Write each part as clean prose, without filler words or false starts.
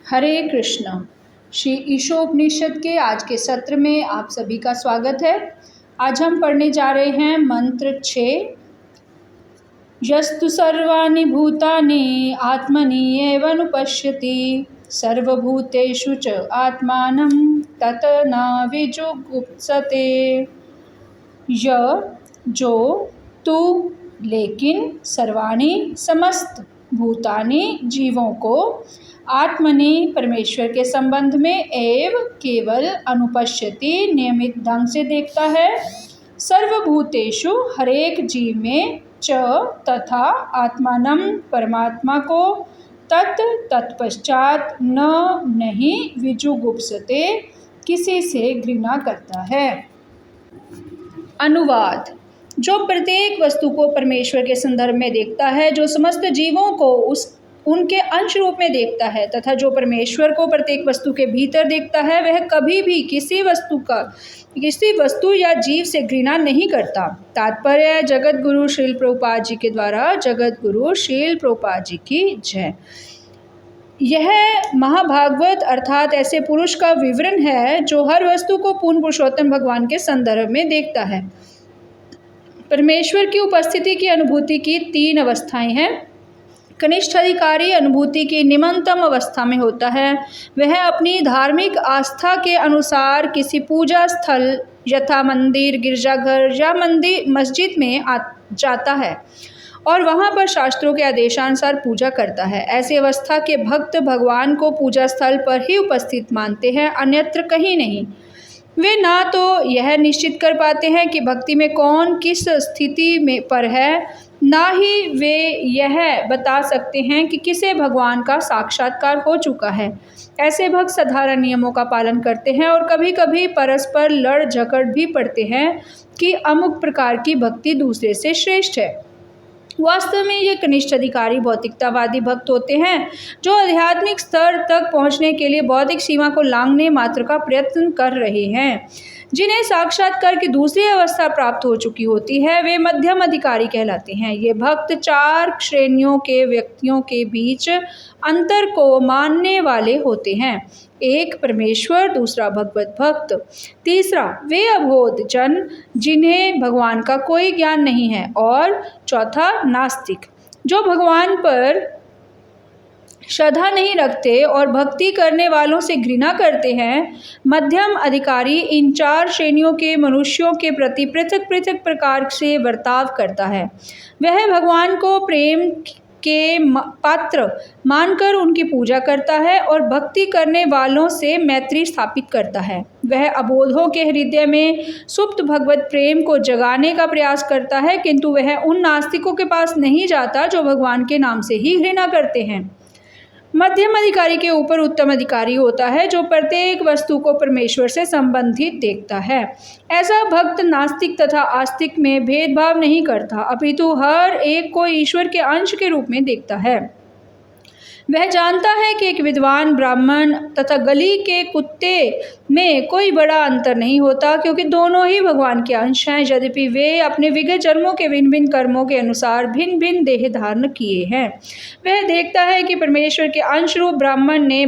हरे कृष्ण। श्री ईशोपनिषद के आज के सत्र में आप सभी का स्वागत है। आज हम पढ़ने जा रहे हैं मंत्र 6। यस्तु सर्वाणि भूतानि आत्मनि एवनुपश्यति सर्वभूतेषु च आत्मानं तत न विजुगुप्सते। जो तू लेकिन सर्वाणि समस्त भूतानि जीवों को आत्मनि परमेश्वर के संबंध में एव केवल अनुपश्यति नियमित ढंग से देखता है। सर्वभूतेषु हरेक जीव में च तथा आत्मानम परमात्मा को तत्पश्चात न नहीं विजुगुप्सते किसी से घृणा करता है। अनुवाद। जो प्रत्येक वस्तु को परमेश्वर के संदर्भ में देखता है, जो समस्त जीवों को उनके अंश रूप में देखता है तथा जो परमेश्वर को प्रत्येक वस्तु के भीतर देखता है, वह कभी भी किसी वस्तु या जीव से घृणा नहीं करता। तात्पर्य जगत गुरु श्रील प्रभुपाद जी के द्वारा। जगत गुरु श्रील प्रभुपाद जी की जय। यह महाभागवत अर्थात ऐसे पुरुष का विवरण है जो हर वस्तु को पूर्ण पुरुषोत्तम भगवान के संदर्भ में देखता है। परमेश्वर की उपस्थिति की अनुभूति की 3 अवस्थाएं हैं। कनिष्ठ अधिकारी अनुभूति की निम्नतम अवस्था में होता है। वह अपनी धार्मिक आस्था के अनुसार किसी पूजा स्थल यथा मंदिर, गिरजाघर या मस्जिद में जाता है और वहाँ पर शास्त्रों के आदेशानुसार पूजा करता है। ऐसी अवस्था के भक्त भगवान को पूजा स्थल पर ही उपस्थित मानते हैं, अन्यत्र कहीं नहीं। वे ना तो यह निश्चित कर पाते हैं कि भक्ति में कौन किस स्थिति में पर है, ना ही वे यह बता सकते हैं कि किसे भगवान का साक्षात्कार हो चुका है। ऐसे भक्त साधारण नियमों का पालन करते हैं और कभी कभी परस्पर लड़ झगड़ भी पड़ते हैं कि अमुक प्रकार की भक्ति दूसरे से श्रेष्ठ है। वास्तव में ये कनिष्ठ अधिकारी भौतिकतावादी भक्त होते हैं जो आध्यात्मिक स्तर तक पहुंचने के लिए भौतिक सीमा को लांघने मात्र का प्रयत्न कर रहे हैं। जिन्हें साक्षात्कार की दूसरी अवस्था प्राप्त हो चुकी होती है, वे मध्यम अधिकारी कहलाते हैं। ये भक्त 4 श्रेणियों के व्यक्तियों के बीच अंतर को मानने वाले होते हैं। 1 परमेश्वर, दूसरा भगवत भक्त, तीसरा वे अबोध जन जिन्हें भगवान का कोई ज्ञान नहीं है, और चौथा नास्तिक जो भगवान पर श्रद्धा नहीं रखते और भक्ति करने वालों से घृणा करते हैं। मध्यम अधिकारी इन 4 श्रेणियों के मनुष्यों के प्रति पृथक पृथक प्रकार से बर्ताव करता है। वह भगवान को प्रेम के पात्र मानकर उनकी पूजा करता है और भक्ति करने वालों से मैत्री स्थापित करता है। वह अबोधों के हृदय में सुप्त भगवत प्रेम को जगाने का प्रयास करता है, किंतु वह उन नास्तिकों के पास नहीं जाता जो भगवान के नाम से ही घृणा करते हैं। मध्यम अधिकारी के ऊपर उत्तम अधिकारी होता है जो प्रत्येक वस्तु को परमेश्वर से संबंधित देखता है। ऐसा भक्त नास्तिक तथा आस्तिक में भेदभाव नहीं करता, अपितु हर एक को ईश्वर के अंश के रूप में देखता है। वह जानता है कि एक विद्वान ब्राह्मण तथा गली के कुत्ते में कोई बड़ा अंतर नहीं होता, क्योंकि दोनों ही भगवान के अंश हैं, यद्यपि वे अपने विगत जन्मों के भिन्न भिन्न कर्मों के अनुसार भिन्न भिन्न देह धारण किए हैं। वह देखता है कि परमेश्वर के अंश रूप ब्राह्मण ने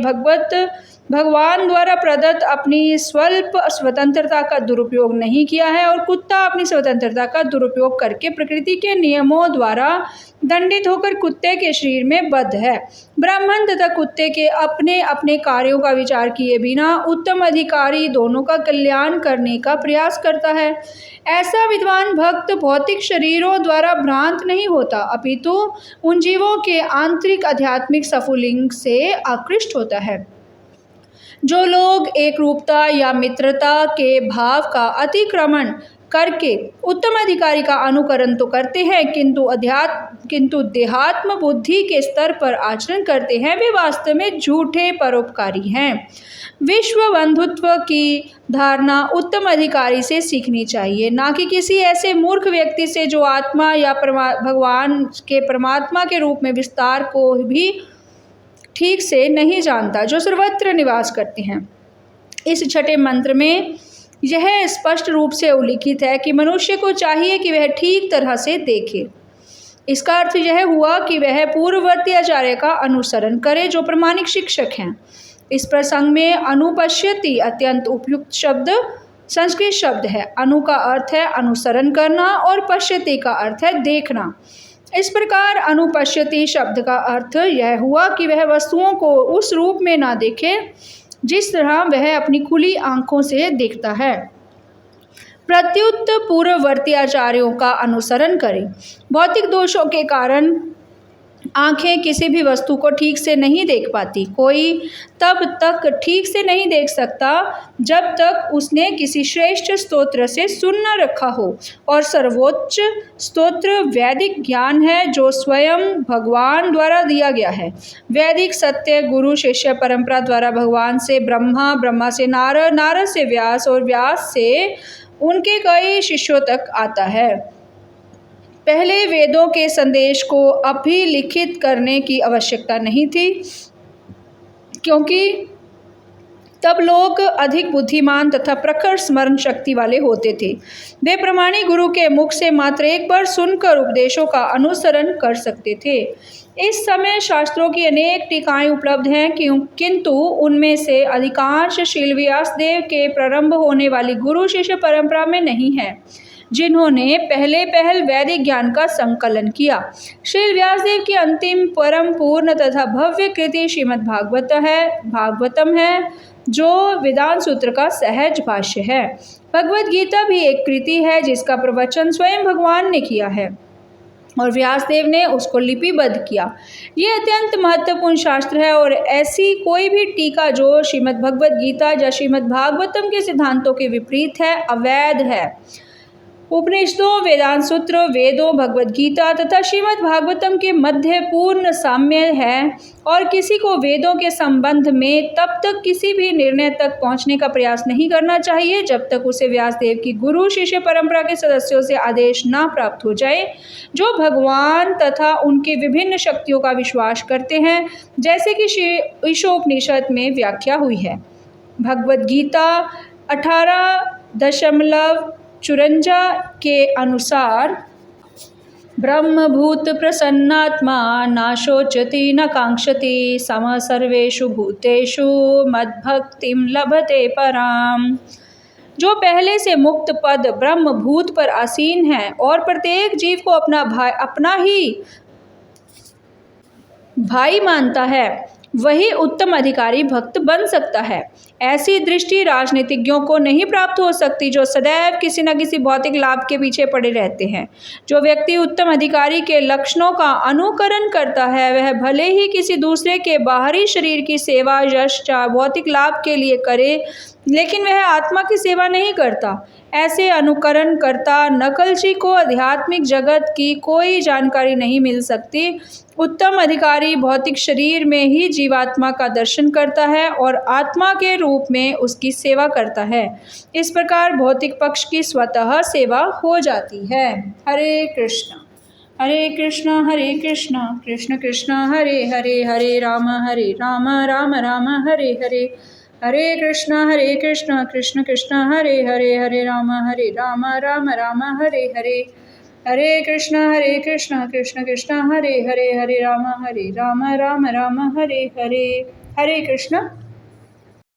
भगवान द्वारा प्रदत्त अपनी स्वल्प स्वतंत्रता का दुरुपयोग नहीं किया है, और कुत्ता अपनी स्वतंत्रता का दुरुपयोग करके प्रकृति के नियमों द्वारा दंडित होकर कुत्ते के शरीर में बद्ध है। ब्राह्मण तथा कुत्ते के अपने अपने कार्यों का विचार किए बिना उत्तम अधिकारी दोनों का कल्याण करने का प्रयास करता है। ऐसा विद्वान भक्त भौतिक शरीरों द्वारा भ्रांत नहीं होता, अपितु उन जीवों के आंतरिक आध्यात्मिक सफुलिंग से आकृष्ट होता है। जो लोग एक रूपता या मित्रता के भाव का अतिक्रमण करके उत्तम अधिकारी का अनुकरण तो करते हैं, किंतु देहात्म बुद्धि के स्तर पर आचरण करते हैं, वे वास्तव में झूठे परोपकारी हैं। विश्व बंधुत्व की धारणा उत्तम अधिकारी से सीखनी चाहिए, ना कि किसी ऐसे मूर्ख व्यक्ति से जो आत्मा या भगवान के परमात्मा के रूप में विस्तार को भी ठीक से नहीं जानता, जो सर्वत्र निवास करते हैं। इस छठे मंत्र में यह स्पष्ट रूप से उल्लिखित है कि मनुष्य को चाहिए कि वह ठीक तरह से देखे इसका अर्थ यह हुआ कि वह पूर्ववर्ती आचार्य का अनुसरण करे जो प्रामाणिक शिक्षक हैं। इस प्रसंग में अनुपश्यति अत्यंत उपयुक्त शब्द संस्कृत शब्द है। अनु का अर्थ है अनुसरण करना और पश्यति का अर्थ है देखना। इस प्रकार अनुपश्यति शब्द का अर्थ यह हुआ कि वह वस्तुओं को उस रूप में ना देखे जिस तरह वह अपनी खुली आंखों से देखता है। प्रत्युत पूर्ववर्ती आचार्यों का अनुसरण करें। भौतिक दोषों के कारण आंखें किसी भी वस्तु को ठीक से नहीं देख पाती। कोई तब तक ठीक से नहीं देख सकता जब तक उसने किसी श्रेष्ठ स्तोत्र से सुन न रखा हो, और सर्वोच्च स्तोत्र वैदिक ज्ञान है जो स्वयं भगवान द्वारा दिया गया है। वैदिक सत्य गुरु शिष्य परंपरा द्वारा भगवान से ब्रह्मा, ब्रह्मा से नारद, नारद से व्यास और व्यास से उनके कई शिष्यों तक आता है। पहले वेदों के संदेश को अभिलिखित करने की आवश्यकता नहीं थी, क्योंकि तब लोग अधिक बुद्धिमान तथा प्रखर स्मरण शक्ति वाले होते थे। वे प्रामाणिक गुरु के मुख से मात्र एक बार सुनकर उपदेशों का अनुसरण कर सकते थे। इस समय शास्त्रों की अनेक टीकाएं उपलब्ध हैं, किंतु उनमें से अधिकांश श्रील व्यासदेव के प्रारंभ होने वाली गुरु शिष्य परंपरा में नहीं है, जिन्होंने पहले पहल वैदिक ज्ञान का संकलन किया। श्रील व्यासदेव की अंतिम परम पूर्ण तथा भव्य कृति श्रीमद् भागवतम है, जो वेदांत सूत्र का सहज भाष्य है। भगवद गीता भी एक कृति है जिसका प्रवचन स्वयं भगवान ने किया है और व्यासदेव ने उसको लिपिबद्ध किया। ये अत्यंत महत्वपूर्ण शास्त्र है और ऐसी कोई भी टीका जो श्रीमद् भगवद गीता या श्रीमद् भागवतम के सिद्धांतों के विपरीत है, अवैध है। उपनिषदों, वेदांत सूत्र, वेदों, भगवद गीता तथा श्रीमद् भागवतम के मध्य पूर्ण साम्य है, और किसी को वेदों के संबंध में तब तक किसी भी निर्णय तक पहुंचने का प्रयास नहीं करना चाहिए जब तक उसे व्यासदेव की गुरु शिष्य परंपरा के सदस्यों से आदेश ना प्राप्त हो जाए, जो भगवान तथा उनकी विभिन्न शक्तियों का विश्वास करते हैं, जैसे कि श्री ईशोपनिषद में व्याख्या हुई है। भगवद गीता 18.54 के अनुसार ब्रह्मभूत प्रसन्नात्मा न शोचति न कांक्षति सम सर्वेषु भूतेषु मद्भक्तिं लभते पराम। जो पहले से मुक्त पद ब्रह्मभूत पर आसीन है और प्रत्येक जीव को अपना ही भाई मानता है, वही उत्तम अधिकारी भक्त बन सकता है। ऐसी दृष्टि राजनीतिज्ञों को नहीं प्राप्त हो सकती, जो सदैव किसी न किसी भौतिक लाभ के पीछे पड़े रहते हैं। जो व्यक्ति उत्तम अधिकारी के लक्षणों का अनुकरण करता है, वह भले ही किसी दूसरे के बाहरी शरीर की सेवा, यश या भौतिक लाभ के लिए करे, लेकिन वह आत्मा की सेवा नहीं करता। ऐसे अनुकरण करता नकलची को आध्यात्मिक जगत की कोई जानकारी नहीं मिल सकती। उत्तम अधिकारी भौतिक शरीर में ही जीवात्मा का दर्शन करता है और आत्मा के रूप में उसकी सेवा करता है। इस प्रकार भौतिक पक्ष की स्वतः सेवा हो जाती है। हरे कृष्ण हरे कृष्ण कृष्ण कृष्ण हरे हरे, हरे राम राम राम हरे हरे, हरे कृष्ण कृष्ण कृष्ण हरे हरे, हरे राम राम राम हरे हरे, हरे कृष्ण कृष्ण कृष्ण हरे हरे, हरे राम राम राम हरे हरे। हरे कृष्ण।